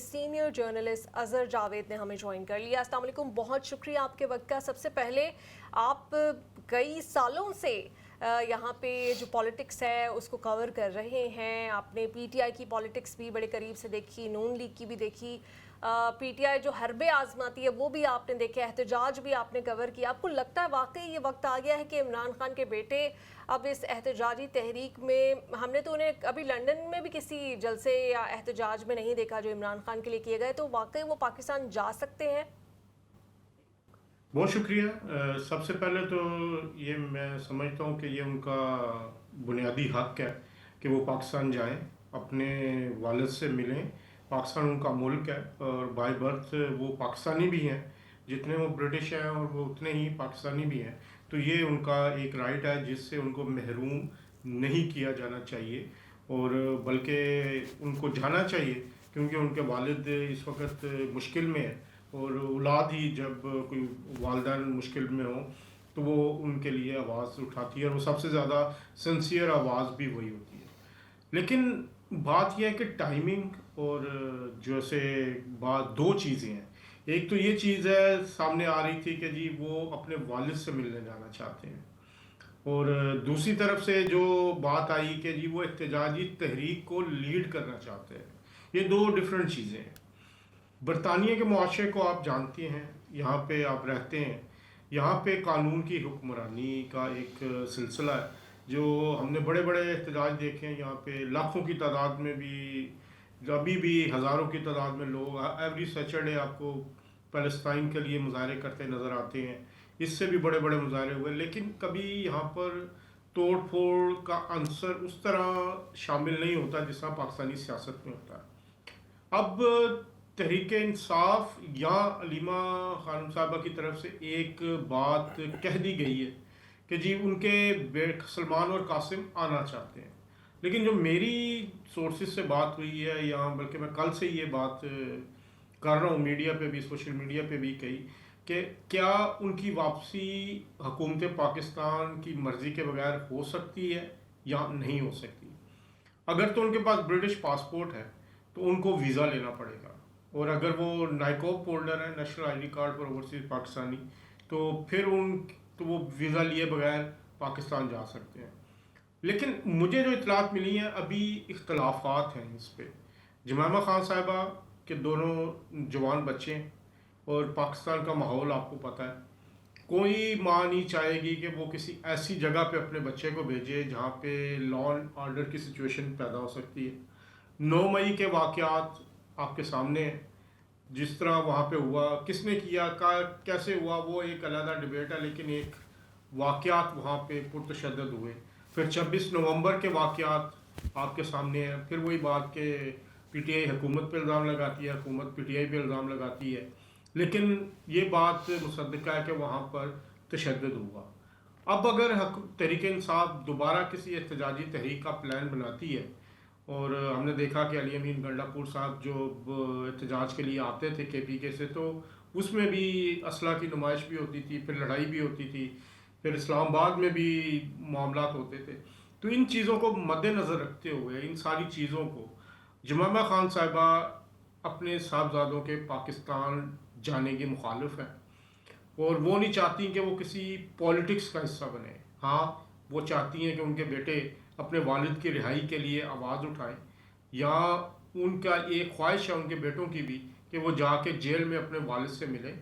Senior journalist Azhar Javed نے ہمیں join کر لیا۔ السلام علیکم، بہت شکریہ آپ کے وقت کا۔ سب سے پہلے آپ کئی سالوں سے یہاں پہ جو پالیٹکس ہے اس کو کور کر رہے ہیں، آپ نے پی ٹی آئی کی پالیٹکس بھی بڑے قریب سے دیکھی، نون لیگ کی بھی دیکھی، پی ٹی آئی جو حربے آزماتی ہے وہ بھی آپ نے دیکھا، احتجاج بھی آپ نے کور کیا۔ آپ کو لگتا ہے واقعی یہ وقت آ گیا ہے کہ عمران خان کے بیٹے اب اس احتجاجی تحریک میں، ہم نے تو انہیں ابھی لنڈن میں بھی کسی جلسے یا احتجاج میں نہیں دیکھا جو عمران خان کے لیے کیے گئے، تو واقعی وہ پاکستان جا سکتے ہیں؟ بہت شکریہ۔ سب سے پہلے تو یہ میں سمجھتا ہوں کہ یہ ان کا بنیادی حق ہے کہ وہ پاکستان جائیں، اپنے والد سے ملیں۔ پاکستان ان کا ملک ہے اور بائی برتھ وہ پاکستانی بھی ہیں، جتنے وہ برٹش ہیں اور وہ اتنے ہی پاکستانی بھی ہیں، تو یہ ان کا ایک رائٹ ہے جس سے ان کو محروم نہیں کیا جانا چاہیے، اور بلکہ ان کو جانا چاہیے، کیونکہ ان کے والد اس وقت مشکل میں ہیں، اور اولاد ہی جب کوئی والدین مشکل میں ہوں تو وہ ان کے لیے آواز اٹھاتی ہے، اور وہ سب سے زیادہ سنسیئر آواز بھی وہی ہوتی ہے۔ لیکن بات یہ ہے کہ ٹائمنگ اور جیسے بات دو چیزیں ہیں۔ ایک تو یہ چیز ہے سامنے آ رہی تھی کہ جی وہ اپنے والد سے ملنے جانا چاہتے ہیں، اور دوسری طرف سے جو بات آئی کہ جی وہ احتجاجی تحریک کو لیڈ کرنا چاہتے ہیں۔ یہ دو ڈفرینٹ چیزیں ہیں۔ برطانیہ کے معاشرے کو آپ جانتے ہیں، یہاں پہ آپ رہتے ہیں، یہاں پہ قانون کی حکمرانی کا ایک سلسلہ ہے، جو ہم نے بڑے بڑے احتجاج دیکھے ہیں یہاں پہ، لاکھوں کی تعداد میں بھی، ابھی بھی ہزاروں کی تعداد میں لوگ ایوری سیچرڈے آپ کو فلسطین کے لیے مظاہرے کرتے نظر آتے ہیں۔ اس سے بھی بڑے بڑے مظاہرے ہوئے، لیکن کبھی یہاں پر توڑ پھوڑ کا عنصر اس طرح شامل نہیں ہوتا جس طرح پاکستانی سیاست میں ہوتا ہے۔ اب تحریک انصاف یا علیمہ خانم صاحبہ کی طرف سے ایک بات کہہ دی گئی ہے کہ جی ان کے سلمان اور قاسم آنا چاہتے ہیں، لیکن جو میری سورسز سے بات ہوئی ہے، یا بلکہ میں کل سے یہ بات کر رہا ہوں میڈیا پہ بھی، سوشل میڈیا پہ بھی کہی، کہ کیا ان کی واپسی حکومت پاکستان کی مرضی کے بغیر ہو سکتی ہے یا نہیں ہو سکتی۔ اگر تو ان کے پاس برٹش پاسپورٹ ہے تو ان کو ویزا لینا پڑے گا، اور اگر وہ نائکوپ ہولڈر ہیں، national I D card per overseas Pakistani, تو پھر تو وہ ویزا لیے بغیر پاکستان جا سکتے ہیں۔ لیکن مجھے جو اطلاعات ملی ہیں ابھی اختلافات ہیں اس پہ۔ جمائمہ خان صاحبہ کے دونوں جوان بچے ہیں، اور پاکستان کا ماحول آپ کو پتہ ہے، کوئی ماں نہیں چاہے گی کہ وہ کسی ایسی جگہ پہ اپنے بچے کو بھیجے جہاں پہ لا اینڈ آرڈر کی سچویشن پیدا ہو سکتی ہے۔ 9 مئی کے واقعات آپ کے سامنے ہیں، جس طرح وہاں پہ ہوا، کس نے کیا، کیسے ہوا، وہ ایک علیحدہ ڈبیٹ ہے، لیکن ایک واقعات وہاں پہ پرتشدد ہوئے۔ پھر 26 نومبر کے واقعات آپ کے سامنے ہیں، پھر وہی بات کہ پی ٹی آئی حکومت پہ الزام لگاتی ہے، حکومت پی ٹی آئی پہ الزام لگاتی ہے، لیکن یہ بات مصدقہ ہے کہ وہاں پر تشدد ہوا۔ اب اگر تحریک انصاف دوبارہ کسی احتجاجی تحریک کا پلان بناتی ہے، اور ہم نے دیکھا کہ علی امین گنڈا پور صاحب جو احتجاج کے لیے آتے تھے کے پی کے سے، تو اس میں بھی اسلحہ کی نمائش بھی ہوتی تھی، پھر لڑائی بھی ہوتی تھی، پھر اسلام آباد میں بھی معاملات ہوتے تھے۔ تو ان چیزوں کو مد نظر رکھتے ہوئے، ان ساری چیزوں کو، جمائمہ خان صاحبہ اپنے صاحبزادوں کے پاکستان جانے کی مخالف ہیں، اور وہ نہیں چاہتی کہ وہ کسی پولیٹکس کا حصہ بنے۔ ہاں، وہ چاہتی ہیں کہ ان کے بیٹے اپنے والد کی رہائی کے لیے آواز اٹھائیں، یا ان کا ایک خواہش ہے ان کے بیٹوں کی بھی کہ وہ جا کے جیل میں اپنے والد سے ملیں،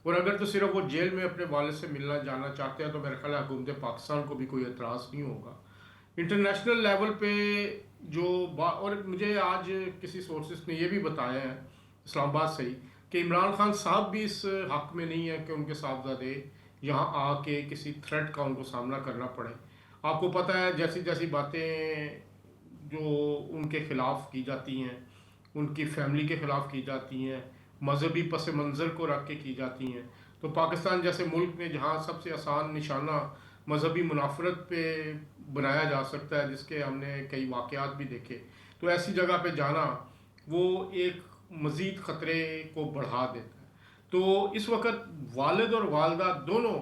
اور اگر تو صرف وہ جیل میں اپنے والد سے ملنا جانا چاہتے ہیں تو میرے خیال ہے حکومت پاکستان کو بھی کوئی اعتراض نہیں ہوگا۔ انٹرنیشنل لیول پہ جو اور مجھے آج کسی سورسز نے یہ بھی بتایا ہے اسلام آباد سے ہی، کہ عمران خان صاحب بھی اس حق میں نہیں ہے کہ ان کے صاحبزادے یہاں آ کے کسی تھریٹ کا ان کو سامنا کرنا پڑے۔ آپ کو پتہ ہے جیسی جیسی باتیں جو ان کے خلاف کی جاتی ہیں، ان کی فیملی کے خلاف کی جاتی ہیں، مذہبی پس منظر کو رکھ کے کی جاتی ہیں، تو پاکستان جیسے ملک میں جہاں سب سے آسان نشانہ مذہبی منافرت پہ بنایا جا سکتا ہے، جس کے ہم نے کئی واقعات بھی دیکھے، تو ایسی جگہ پہ جانا وہ ایک مزید خطرے کو بڑھا دیتا ہے۔ تو اس وقت والد اور والدہ دونوں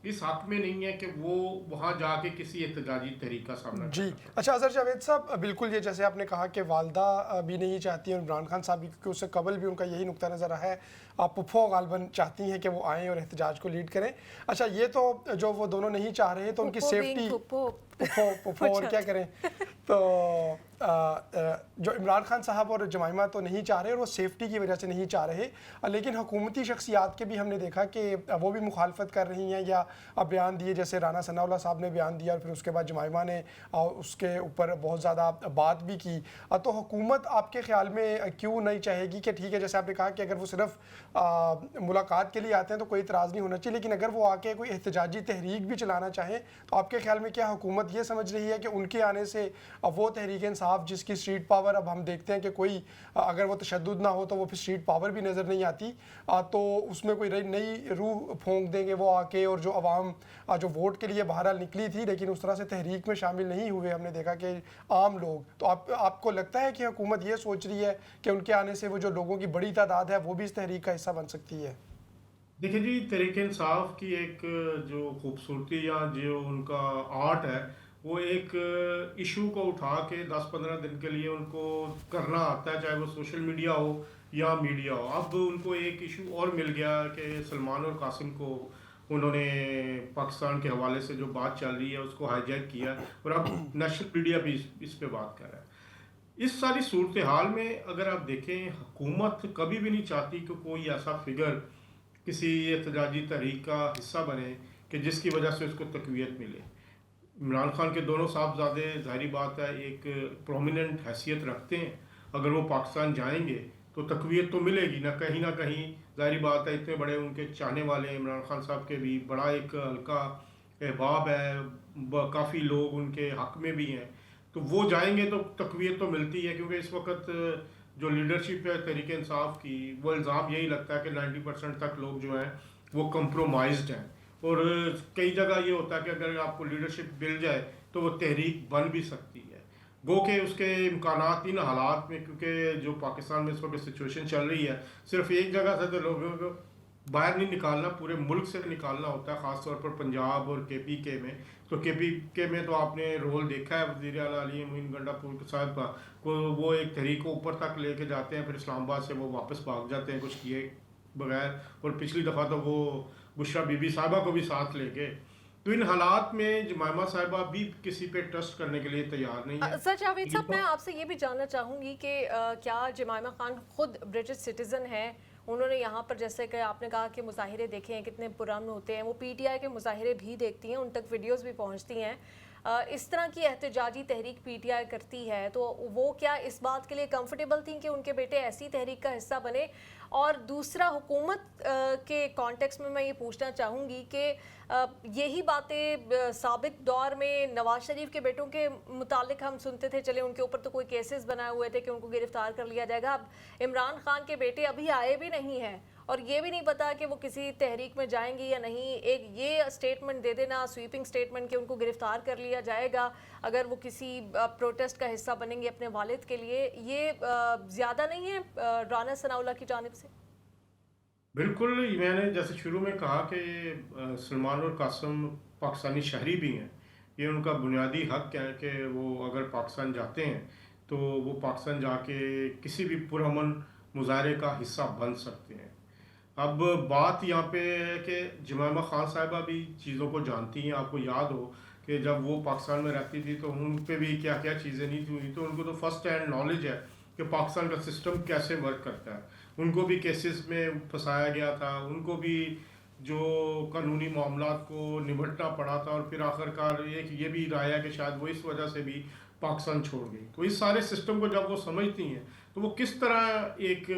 اس حق میں نہیں ہے کہ وہ وہاں جا کے کسی احتجاجی تحریک کا سامنا جی کرنا پڑے۔ اچھا، اظہر جاوید صاحب بالکل یہ جیسے آپ نے کہا کہ والدہ بھی نہیں چاہتی ہیں، عمران خان صاحب بھی، کیونکہ اس سے قبل بھی ان کا یہی نقطہ نظر رہا ہے، پھپھو غالباً چاہتی ہیں کہ وہ آئیں اور احتجاج کو لیڈ کریں۔ اچھا، یہ تو جو وہ دونوں نہیں چاہ رہے تو ان کی پھپھو بینگ سیفٹی، پھپھو پھپھو اور کیا کریں، تو جو عمران خان صاحب اور جمائمہ تو نہیں چاہ رہے اور وہ سیفٹی کی وجہ سے نہیں چاہ رہے، لیکن حکومتی شخصیات کے بھی ہم نے دیکھا کہ وہ بھی مخالفت کر رہی ہیں یا بیان دیے، جیسے رانا ثناء اللہ صاحب نے بیان دیا اور پھر اس کے بعد جمائمہ نے اس کے اوپر بہت زیادہ بات بھی کی۔ تو حکومت آپ کے خیال میں کیوں نہیں چاہے گی کہ ٹھیک ہے، جیسے آپ نے کہا کہ اگر وہ صرف ملاقات کے لیے آتے ہیں تو کوئی اعتراض نہیں ہونا چاہیے، لیکن اگر وہ آ کے کوئی احتجاجی تحریک بھی چلانا چاہیں تو آپ کے خیال میں کیا حکومت یہ سمجھ رہی ہے کہ ان کے آنے سے وہ تحریک انصاف جس کی اسٹریٹ پاور اب ہم دیکھتے ہیں کہ کوئی اگر وہ تشدد نہ ہو تو وہ پھر اسٹریٹ پاور بھی نظر نہیں آتی، تو اس میں کوئی نئی روح پھونک دیں گے وہ آ کے، اور جو عوام جو ووٹ کے لیے بہرحال نکلی تھی لیکن اس طرح سے تحریک میں شامل نہیں ہوئے، ہم نے دیکھا کہ عام لوگ، تو آپ کو لگتا ہے کہ حکومت یہ سوچ رہی ہے کہ ان کے آنے سے وہ جو لوگوں کی بڑی تعداد ہے وہ بھی اس تحریک کا حصہ بن سکتی ہے؟ دیکھیں جی، تحریک انصاف کی ایک جو خوبصورتی یا جو ان کا آرٹ ہے، وہ ایک ایشو کو اٹھا کے 10-15 دن کے لیے ان کو کرنا آتا ہے، چاہے وہ سوشل میڈیا ہو یا میڈیا ہو۔ اب ان کو ایک ایشو اور مل گیا کہ سلمان اور قاسم کو انہوں نے پاکستان کے حوالے سے جو بات چل رہی ہے اس کو ہائی جیک کیا، اور اب نیشنل میڈیا بھی اس پہ بات کر رہا ہے۔ اس ساری صورتحال میں اگر آپ دیکھیں، حکومت کبھی بھی نہیں چاہتی کہ کوئی ایسا فگر کسی احتجاجی تحریک کا حصہ بنے کہ جس کی وجہ سے اس کو تقویت ملے۔ عمران خان کے دونوں صاحبزادے ظاہری بات ہے ایک پرومیننٹ حیثیت رکھتے ہیں، اگر وہ پاکستان جائیں گے تو تقویت تو ملے گی نہ کہیں، ظاہری بات ہے اتنے بڑے ان کے چاہنے والے ہیں عمران خان صاحب کے بھی، بڑا ایک ہلکا احباب ہے، کافی لوگ ان کے حق میں بھی ہیں، تو وہ جائیں گے تو تقویت تو ملتی ہے، کیونکہ اس وقت جو لیڈرشپ ہے تحریک انصاف کی، وہ الزام یہی لگتا ہے کہ 90% تک لوگ جو ہیں وہ کمپرومائزڈ ہیں، اور کئی جگہ یہ ہوتا ہے کہ اگر آپ کو لیڈرشپ مل جائے تو وہ تحریک بن بھی سکتی ہے، گو کہ اس کے امکانات ان حالات میں، کیونکہ جو پاکستان میں اس وقت سچویشن چل رہی ہے، صرف ایک جگہ سے تو لوگوں کو باہر نہیں نکالنا، پورے ملک سے نکالنا ہوتا ہے، خاص طور پر پنجاب اور کے پی کے میں۔ تو کے پی کے میں تو آپ نے رول دیکھا ہے وزیر اعلیٰ علی معین گنڈا پور صاحب کا، وہ ایک تحریک کو اوپر تک لے کے جاتے ہیں، پھر اسلام آباد سے وہ واپس بھاگ جاتے ہیں کچھ کیے بغیر، اور پچھلی دفعہ تو وہ بشرا بی بی صاحبہ کو بھی ساتھ لے گئے۔ تو ان حالات میں جمائمہ صاحبہ بھی کسی پہ ٹرسٹ کرنے کے لیے تیار نہیں ہے۔ سر جاوید صاحب، میں آپ سے یہ بھی جاننا چاہوں گی کہ کیا جمائمہ خان خود برٹش سٹیزن ہے؟ انہوں نے یہاں پر، جیسے کہ آپ نے کہا کہ مظاہرے دیکھے ہیں کتنے پرامن ہوتے ہیں، وہ پی ٹی آئی کے مظاہرے بھی دیکھتی ہیں، ان تک ویڈیوز بھی پہنچتی ہیں، اس طرح کی احتجاجی تحریک پی ٹی آئی کرتی ہے، تو وہ کیا اس بات کے لیے کمفرٹیبل تھیں کہ ان کے بیٹے ایسی تحریک کا حصہ بنے؟ اور دوسرا، حکومت کے کانٹیکس میں یہ پوچھنا چاہوں گی کہ یہی باتیں سابق دور میں نواز شریف کے بیٹوں کے متعلق ہم سنتے تھے، چلے ان کے اوپر تو کوئی کیسز بنائے ہوئے تھے کہ ان کو گرفتار کر لیا جائے گا، اب عمران خان کے بیٹے ابھی آئے بھی نہیں ہیں اور یہ بھی نہیں پتا کہ وہ کسی تحریک میں جائیں گی یا نہیں، ایک یہ اسٹیٹمنٹ دے دینا، سویپنگ اسٹیٹمنٹ، کہ ان کو گرفتار کر لیا جائے گا اگر وہ کسی پروٹیسٹ کا حصہ بنیں گے اپنے والد کے لیے، یہ زیادہ نہیں ہے رانا ثناء اللہ کی جانب سے؟ بالکل، میں نے جیسے شروع میں کہا کہ سلمان اور قاسم پاکستانی شہری بھی ہیں، یہ ان کا بنیادی حق ہے کہ وہ اگر پاکستان جاتے ہیں تو وہ پاکستان جا کے کسی بھی پرامن مظاہرے کا حصہ بن سکتے ہیں۔ اب بات یہاں پہ ہے کہ جمائمہ خان صاحبہ بھی چیزوں کو جانتی ہیں، آپ کو یاد ہو کہ جب وہ پاکستان میں رہتی تھی تو ان پہ بھی کیا کیا چیزیں نہیں ہوئی، تو ان کو تو فرسٹ ہینڈ نالج ہے کہ پاکستان کا سسٹم کیسے ورک کرتا ہے، ان کو بھی کیسز میں پھنسایا گیا تھا، ان کو بھی جو قانونی معاملات کو نمٹنا پڑا تھا، اور پھر آخر کار ایک یہ بھی رائے ہے کہ شاید وہ اس وجہ سے بھی پاکستان چھوڑ گئی۔ تو اس سارے سسٹم کو جب وہ سمجھتی ہیں تو وہ کس طرح ایک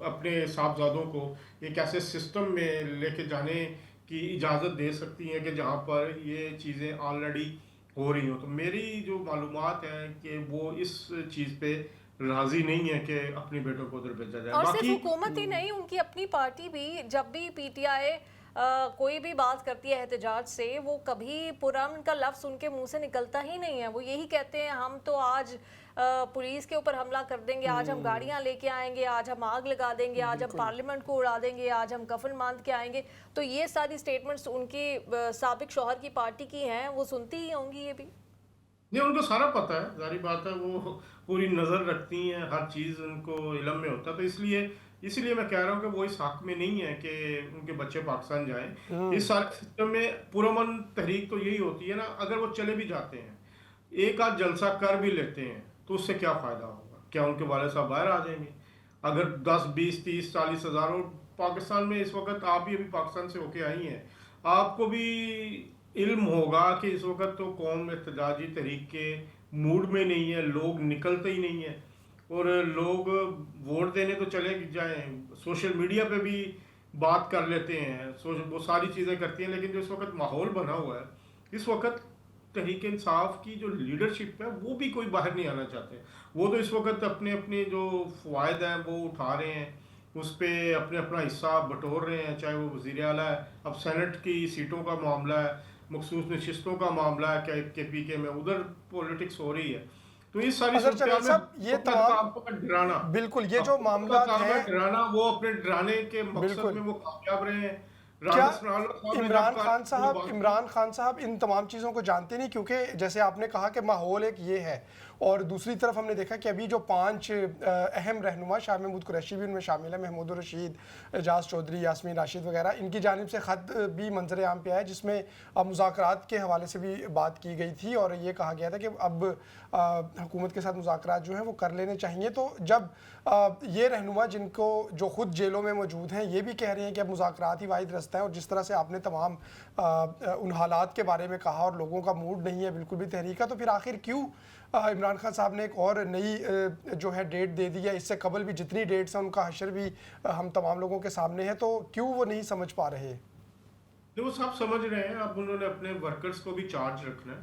اپنے صاحبزادوں کو ایک ایسے سسٹم میں لے کے جانے کی اجازت دے سکتی ہیں کہ جہاں پر یہ چیزیں آلریڈی ہو رہی ہوں۔ تو میری جو معلومات ہیں کہ وہ اس چیز پہ راضی نہیں ہے کہ اپنے بیٹوں کو ادھر بھیجا جائے۔ اور صرف باقی حکومت ہی نہیں، ان کی اپنی پارٹی بھی، جب بھی پی ٹی آئی کوئی بھی بات کرتی ہے احتجاج سے، وہ کبھی پرامن کا لفظ ان کے منہ سے نکلتا ہی نہیں ہے، وہ یہی کہتے ہیں ہم تو آج पुलिस के ऊपर हमला कर देंगे, आज हम गाड़ियां लेके आएंगे, आज हम आग लगा देंगे, आज हम पार्लियामेंट को उड़ा देंगे, आज हम कफन बांध के आएंगे। तो ये सारी स्टेटमेंट्स उनके साबिक शौहर की पार्टी की हैं, वो सुनती ही होंगी ये भी। नहीं, उनको सारा पता है, जारी बात है, वो पूरी नज़र रखती हैं, हर चीज़ उनको इल्म में होता है। तो इसलिए मैं कह रहा हूँ कि वो इस हक में नहीं है कि उनके बच्चे पाकिस्तान जाएं। इस सारे सिस्टम में पुरअमन तहरीक तो यही होती है ना, अगर वो चले भी जाते हैं, एक आध जलसा कर भी लेते हैं, तो उससे क्या फ़ायदा होगा? क्या उनके वाले साहब बाहर आ जाएंगे? अगर 10, 20, 30, 40 हज़ारों पाकिस्तान में इस वक्त, आप भी अभी पाकिस्तान से होके आई हैं, आपको भी इल्म होगा कि इस वक्त तो कौम एहतजाजी तहरीक के मूड में नहीं है, लोग निकलते ही नहीं है, और लोग वोट देने तो चले जाएं, सोशल मीडिया पे भी बात कर लेते हैं, वो सारी चीज़ें करती हैं, लेकिन जो इस वक्त माहौल बना हुआ है, इस वक्त तहरीक इंसाफ की जो लीडरशिप है वो भी कोई बाहर नहीं आना चाहते। वो तो इस वक्त अपने अपने जो फ़वाद हैं वो उठा रहे हैं, उस पर अपने अपना हिस्सा बटोर रहे हैं, चाहे वो वज़ीर आला है, अब सेनेट की सीटों का मामला है, मखसूस नशिस्तों का मामला है, KPK में उधर पॉलिटिक्स हो रही है। तो ये सारी ये तमाम डराना, बिल्कुल ये जो मामला है डराना, वो अपने डराने के मकसद में वो कामयाब रहे हैं। क्या इमरान खान साहब इन तमाम चीज़ों को जानते नहीं? क्योंकि जैसे आपने कहा कि माहौल एक ये है, और दूसरी तरफ हमने देखा कि अभी जो 5 अहम रहनुमा, शाह महमूद कुरैशी भी उनमें शामिल है, महमूद रशीद, एजाज चौधरी, यास्मीन राशिद वगैरह, इनकी जानिब से ख़त भी मंजर आम पे आया जिसमें मुज़ाकरात के हवाले से भी बात की गई थी, और ये कहा गया था कि अब हुकूमत के साथ मुज़ाकरात जो हैं वो कर लेने चाहिए। तो जब ये रहनुमा जिनको जो ख़ुद जेलों में मौजूद हैं ये भी कह रहे हैं कि अब मुज़ाकरात ही वाहिद रास्ता है, और जिस तरह से आपने तमाम उन हालात के बारे में कहा और लोगों का मूड नहीं है बिल्कुल भी तहरीक का, तो फिर आखिर क्यों इमरान खान साहब ने एक और नई जो है डेट दे दी है? इससे कबल भी जितनी डेट्स हैं उनका हशर भी हम तमाम लोगों के सामने है, तो क्यों वो नहीं समझ पा रहे? वो सब समझ रहे हैं। अब उन्होंने अपने वर्कर्स को भी चार्ज रखना है,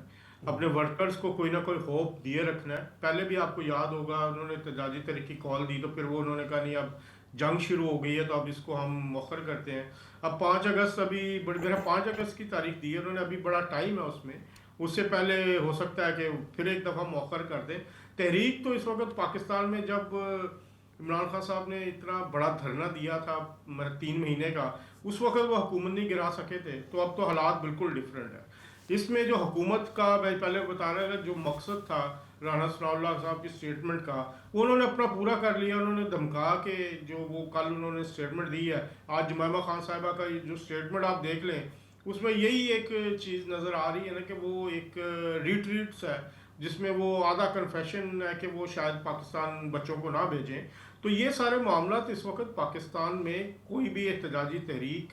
अपने वर्कर्स को कोई ना कोई होप दिए रखना है। पहले भी आपको याद होगा उन्होंने एहतजाजी तहरीक की कॉल दी, तो फिर वो उन्होंने कहा नहीं अब जंग शुरू हो गई है तो अब इसको हम मौखर करते हैं। अब 5 अगस्त अभी बड़ी देर 5 अगस्त की तारीख दी है उन्होंने, अभी बड़ा टाइम है उसमें, उससे पहले हो सकता है कि फिर एक दफ़ा मौखर कर दें तहरीक। तो इस वक्त पाकिस्तान में जब इमरान खान साहब ने इतना बड़ा धरना दिया था 3 महीने का, उस वक्त वो हुकूमत नहीं गिरा सके थे, तो अब तो हालात बिल्कुल डिफरेंट है। इसमें जो हुकूमत का, मैं पहले बता रहा था, जो मकसद था राना सनाउल्लाह साहब की स्टेटमेंट का, वो उन्होंने अपना पूरा कर लिया। उन्होंने धमका के जो वो कल उन्होंने स्टेटमेंट दी है, आज जुमैमा खान साहिबा का जो स्टेटमेंट आप देख लें, उसमें यही एक चीज़ नज़र आ रही है ना कि वो एक रिट्रीट्स है जिसमें वो आधा कन्फेशन है कि वो शायद पाकिस्तान बच्चों को ना भेजें। तो ये सारे मामला इस वक्त पाकिस्तान में कोई भी एहतजाजी तहरीक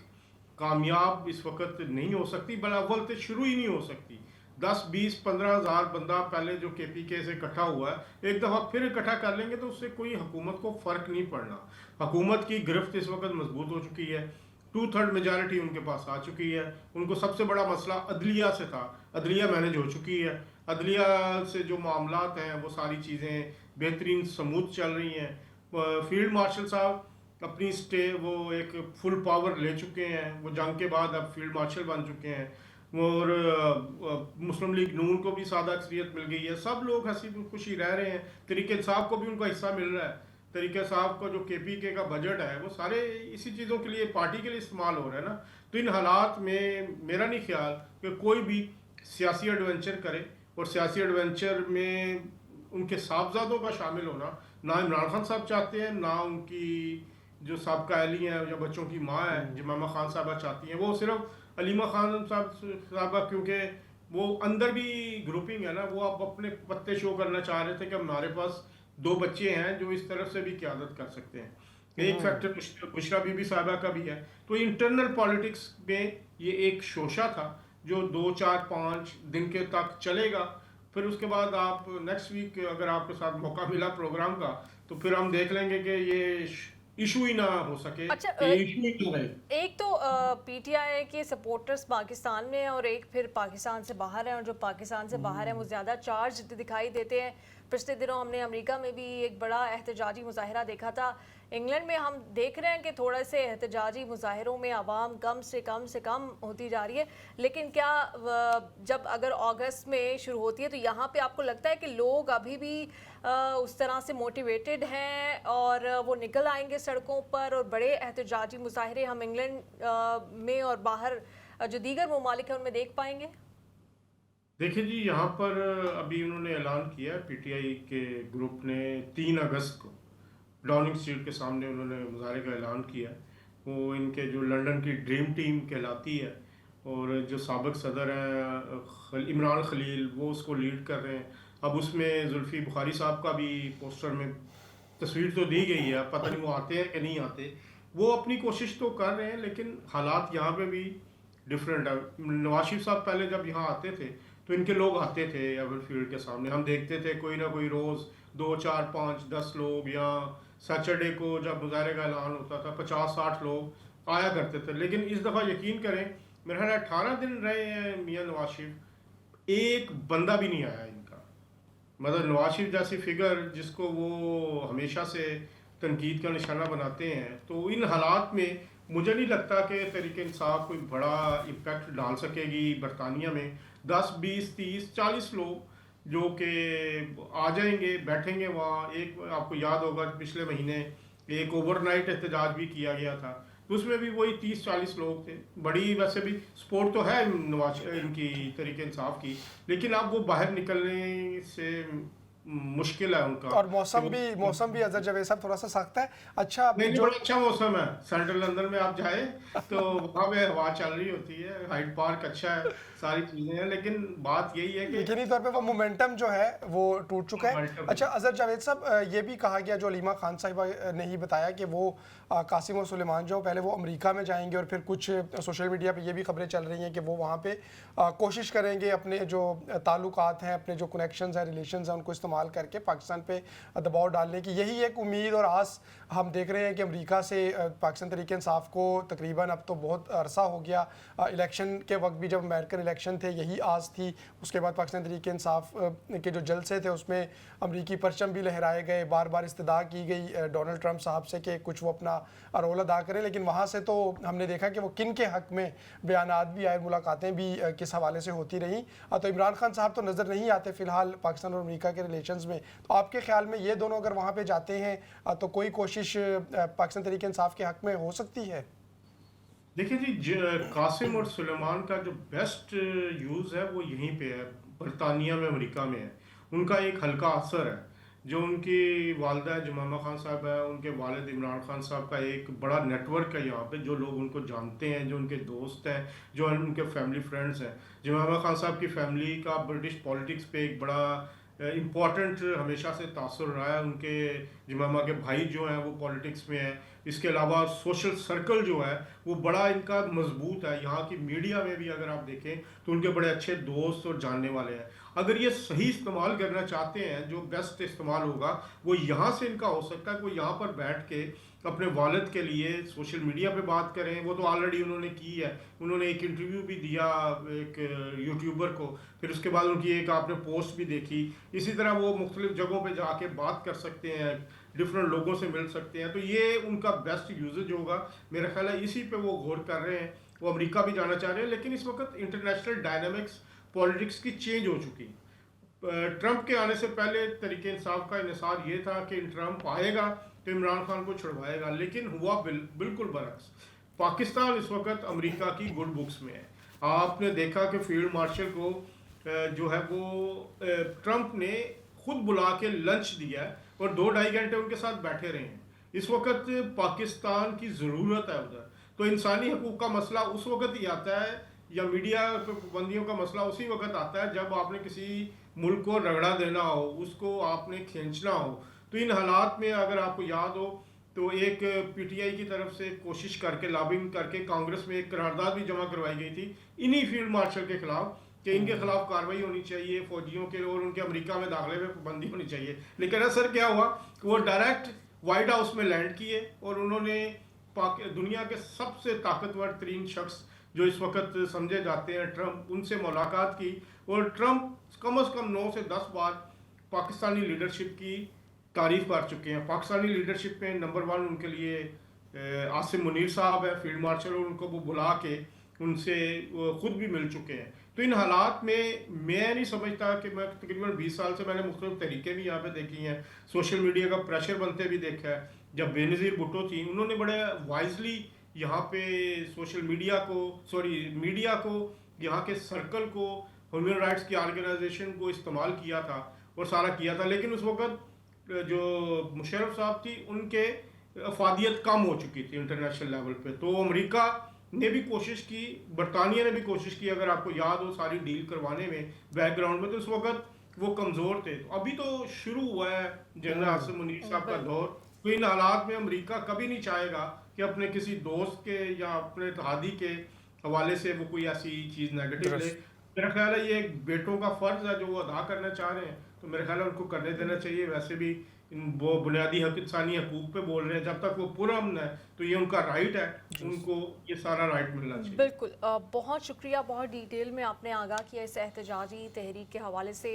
कामयाब इस वक्त नहीं हो सकती, बल अव्वल तो शुरू ही नहीं हो सकती। 10, 20, 15 हज़ार बंदा पहले जो KPK से इकट्ठा हुआ है, एक दफ़ा फिर इकट्ठा कर लेंगे तो उससे कोई हुकूमत को फ़र्क नहीं पड़ना। हुकूमत की गिरफ्त इस वक्त मजबूत हो चुकी है, 2/3 मेजॉरिटी उनके पास आ चुकी है। उनको सबसे बड़ा मसला अदलिया से था, अदलिया मैनेज हो चुकी है। अदलिया से जो मामलात हैं वो सारी चीज़ें बेहतरीन स्मूथ चल रही हैं। फील्ड मार्शल साहब अपनी वो एक फुल पावर ले चुके हैं, वो जंग के बाद अब फील्ड मार्शल बन चुके हैं, और मुस्लिम लीग नून को भी सादा अक्सरियत मिल गई है। सब लोग हंसी खुशी रह रहे हैं, तरीके इंसाफ को भी उनका हिस्सा मिल रहा है। तरीके साहब का जो KPK का बजट है वो सारे इसी चीज़ों के लिए, पार्टी के लिए इस्तेमाल हो रहा है ना। तो इन हालात में मेरा नहीं ख्याल कि कोई भी सियासी एडवेंचर करे, और सियासी एडवेंचर में उनके साहबजादों का शामिल होना ना इमरान खान साहब चाहते हैं, ना उनकी जो साबका अहली हैं या बच्चों की माँ है जुमैमा खान साहबा चाहती हैं। वो सिर्फ अलीमा खान साहबा, क्योंकि वो अंदर भी ग्रुपिंग है ना, वो आप अपने पत्ते शो करना चाह रहे थे कि हमारे पास 2 बच्चे हैं जो इस तरफ से भी क़यादत कर सकते हैं। एक फैक्टर बुशरा बीबी साहबा का भी है। तो इंटरनल पॉलिटिक्स में ये एक शोशा था जो 2, 4, 5 दिन के तक चलेगा। फिर उसके बाद आप नेक्स्ट वीक अगर आपके साथ मौका मिला प्रोग्राम का, तो फिर हम देख लेंगे कि ये इशू ही ना हो सके। अच्छा, इशू ही क्यों है? एक तो PTI के सपोर्टर्स पाकिस्तान में हैं और एक फिर पाकिस्तान से बाहर हैं, और जो पाकिस्तान से बाहर हैं वो ज़्यादा चार्ज दिखाई देते हैं। पिछले दिनों हमने अमेरिका में भी एक बड़ा एहतजाजी मुजाहरा देखा था। इंग्लैंड में हम देख रहे हैं कि थोड़े से एहतजाजी मुजाहरों में आवाम कम से कम होती जा रही है, लेकिन क्या जब अगर अगस्त में शुरू होती है तो यहाँ पे आपको लगता है कि लोग अभी भी उस तरह से मोटिवेटेड हैं और वो निकल आएंगे सड़कों पर और बड़े एहतजाजी मुजाहरे हम इंग्लैंड में और बाहर जो दीगर ममालिक हैं उनमें देख पाएंगे? देखिए जी, यहाँ पर अभी उन्होंने ऐलान किया, पीटीआई के ग्रुप ने 3 अगस्त को डाउनिंग स्ट्रीट के सामने उन्होंने मुजाहरे का ऐलान किया। वो इनके जो लंदन की ड्रीम टीम कहलाती है और जो साबिक सदर हैं इमरान खलील, वो उसको लीड कर रहे हैं। अब उसमें जुल्फी बुखारी साहब का भी पोस्टर में तस्वीर तो दी गई है, पता नहीं वो आते हैं कि नहीं आते। वो अपनी कोशिश तो कर रहे हैं, लेकिन हालात यहाँ पे भी डिफरेंट है। नवाज शरीफ साहब पहले जब यहाँ आते थे तो इनके लोग आते थे एवरफील्ड के सामने, हम देखते थे कोई ना कोई रोज़ 2, 4, 5, 10 लोग, या सैटरडे को जब मुजाहरे का ऐलान होता था 50-60 लोग आया करते थे। लेकिन इस दफ़ा यकीन करें, मेरे ख्याल 18 दिन रहे हैं मियाँ नवाज शरीफ, एक बंदा भी नहीं आया इनका। मतलब नवाज शरीफ जैसी फिगर जिसको वो हमेशा से तनकीद का निशाना बनाते हैं, तो इन हालात में मुझे नहीं लगता कि तहरीक इंसाफ कोई बड़ा इम्पैक्ट डाल सकेगी बरतानिया में। 10, 20, 30, 40 लोग जो कि आ जाएंगे, बैठेंगे वहाँ। एक आपको याद होगा पिछले महीने एक ओवरनाइट एहतजाज भी किया गया था, तो उसमें भी वही 30-40 लोग थे। बड़ी वैसे भी सपोर्ट तो है नवाज इनकी तहरीक इंसाफ की, लेकिन अब वो बाहर निकलने से मुश्किल है उनका। और मौसम भी अजहर जावेद साहब थोड़ा सा सख्त है। अच्छा, नहीं, बड़ा अच्छा मौसम है। सेंट्रल लंदन में आप जाए तो वहाँ पे हवा चल रही होती है, हाइड पार्क अच्छा है, सारी चीज़ें हैं, लेकिन बात यही है कि यकीनी तौर पे वो मोमेंटम जो है वो टूट चुका है। अच्छा अजहर जावेद साहब, ये भी कहा गया, जो अलीमा खान साहिबा ने ही बताया कि वो कासिम और सुलेमान जो पहले वो अमेरिका में जाएंगे, और फिर कुछ सोशल मीडिया पे ये भी खबरें चल रही हैं कि वो वहाँ पे कोशिश करेंगे अपने जो ताल्लुकात हैं, अपने जो कनेक्शंस हैं, रिलेशंस हैं, उनको इस्तेमाल करके पाकिस्तान पे दबाव डालने की। यही एक उम्मीद और आस हम देख रहे हैं कि अमेरिका से पाकिस्तान तहरीक इंसाफ को तकरीबन अब तो बहुत अरसा हो गया, इलेक्शन के वक्त भी जब अमेरिकन इलेक्शन थे यही आस थी। उसके बाद पाकिस्तान तहरीक इंसाफ के जो जलसे थे उसमें अमरीकी परचम भी लहराए गए, बार बार इस्तदा की गई डोनाल्ड ट्रंप साहब से कि कुछ वो अपना रोल अदा करें। लेकिन वहाँ से तो हमने देखा कि वो किन के हक़ में बयानात भी आए, मुलाकातें भी किस हवाले से होती रहीं। तो इमरान खान साहब तो नज़र नहीं आते फ़िलहाल पाकिस्तान और अमेरिका के रिलेशंस में। तो आपके ख्याल में ये दोनों अगर वहाँ पे जाते हैं तो कोई कोशिश पाकिस्तान तहरीक इंसाफ के हक़ में हो सकती है? देखिए जी, कासिम और सुलेमान का जो बेस्ट यूज़ है वो यहीं पे है, बरतानिया में, अमेरिका में है। उनका एक हल्का असर है। जो उनकी वालदा जुमामा खान साहब है, उनके वालिद इमरान खान साहब का एक बड़ा नेटवर्क है यहाँ पे, जो लोग उनको जानते हैं, जो उनके दोस्त हैं, जो उनके फैमिली फ्रेंड्स हैं। जुमामा खान साहब की फैमिली का ब्रिटिश पॉलिटिक्स पे एक बड़ा इम्पॉर्टेंट हमेशा से तासुर रहा है। उनके जुमामा के भाई जो हैं वो पॉलिटिक्स में हैं। इसके अलावा सोशल सर्कल जो है वो बड़ा इनका मजबूत है। यहाँ की मीडिया में भी अगर आप देखें तो उनके बड़े अच्छे दोस्त और जानने वाले हैं। अगर ये सही इस्तेमाल करना चाहते हैं, जो बेस्ट इस्तेमाल होगा वो यहाँ से इनका हो सकता है। कोई यहाँ पर बैठ के अपने वालिद के लिए सोशल मीडिया पे बात करें, वो तो ऑलरेडी उन्होंने की है। उन्होंने एक इंटरव्यू भी दिया एक यूट्यूबर को, फिर उसके बाद उनकी एक आपने पोस्ट भी देखी। इसी तरह वो मुख्तलिफ जगहों पे जाके बात कर सकते हैं, डिफरेंट लोगों से मिल सकते हैं। तो ये उनका बेस्ट यूजेज होगा। मेरा ख्याल है इसी पे वो गौर कर रहे हैं। वो अमेरिका भी जाना चाह रहे हैं, लेकिन इस वक्त इंटरनेशनल डायनामिक्स पॉलिटिक्स की चेंज हो चुकी। ट्रंप के आने से पहले तहरीक इंसाफ का इन्हिसार ये था कि ट्रंप आएगा तो इमरान खान को छुड़वाएगा, लेकिन हुआ बिल्कुल बरक्स। पाकिस्तान इस वक्त अमेरिका की गुड बुक्स में है। आपने देखा कि फील्ड मार्शल को जो है वो ट्रंप ने खुद बुला के लंच दिया है और 2-2.5 घंटे उनके साथ बैठे रहे हैं। इस वक्त पाकिस्तान की ज़रूरत है उधर। तो इंसानी हकूक़ का मसला उस वक्त ही आता है, या मीडिया पर पाबंदियों का मसला उसी वक्त आता है जब आपने किसी मुल्क को रगड़ा देना हो, उसको आपने खींचना हो। तो इन हालात में अगर आपको याद हो तो एक पीटीआई की तरफ से कोशिश करके, लॉबिंग करके कांग्रेस में एक करारदाद भी जमा करवाई गई थी इन्हीं फील्ड मार्शल के खिलाफ कि इनके खिलाफ कार्रवाई होनी चाहिए, फौजियों के और उनके अमेरिका में दाखिले में पाबंदी होनी चाहिए। लेकिन असर क्या हुआ कि वो डायरेक्ट वाइट हाउस में लैंड किए और उन्होंने दुनिया के सबसे ताकतवर तरीन शख्स जो इस वक्त समझे जाते हैं ट्रंप, उनसे मुलाकात की। और ट्रंप कम से कम 9 से 10 बार पाकिस्तानी लीडरशिप की तारीफ कर चुके हैं। पाकिस्तानी लीडरशिप में नंबर 1 उनके लिए आसिम मुनीर साहब है, फील्ड मार्शल, और उनको वो बुला के उनसे खुद भी मिल चुके हैं। तो इन हालात में मैं नहीं समझता कि मैं तकरीबन 20 साल से मैंने मुख्तलिफ तरीके भी यहाँ पे देखी हैं, सोशल मीडिया का प्रेशर बनते भी देखा है। जब बेनज़ीर भुट्टो थी, उन्होंने बड़े वाइजली यहाँ पे सोशल मीडिया को, यहाँ के सर्कल को, ह्यूमन राइट्स की ऑर्गेनाइजेशन को इस्तेमाल किया था और सारा किया था। लेकिन उस वक्त जो मुशर्रफ साहब थी, उनके अफादियत कम हो चुकी थी इंटरनेशनल लेवल पे। तो अमेरिका ने भी कोशिश की, बरतानिया ने भी कोशिश की, अगर आपको याद हो सारी डील करवाने में बैकग्राउंड में, तो उस वक्त वो कमज़ोर थे। तो अभी तो शुरू हुआ है जनरल आसिम मुनीर साहब का दौर। तो इन हालात में अमेरिका कभी नहीं चाहेगा कि अपने किसी दोस्त के या अपने इत्तेहादी के हवाले से वो कोई ऐसी चीज़ नेगेटिव ले। मेरा ख्याल है ये एक बेटों का फ़र्ज़ है जो वो अदा करना चाह रहे हैं, तो मेरे ख्याल है उनको करने देना चाहिए। वैसे भी वो बुनियादी हक, इंसानी हकूक़ पे बोल रहे हैं, जब तक वो पुरअमन है तो ये उनका राइट है, उनको ये सारा राइट मिलना चाहिए। बिल्कुल, बहुत शुक्रिया, बहुत डिटेल में आपने आगाह किया इस एहतजाजी तहरीक के हवाले से।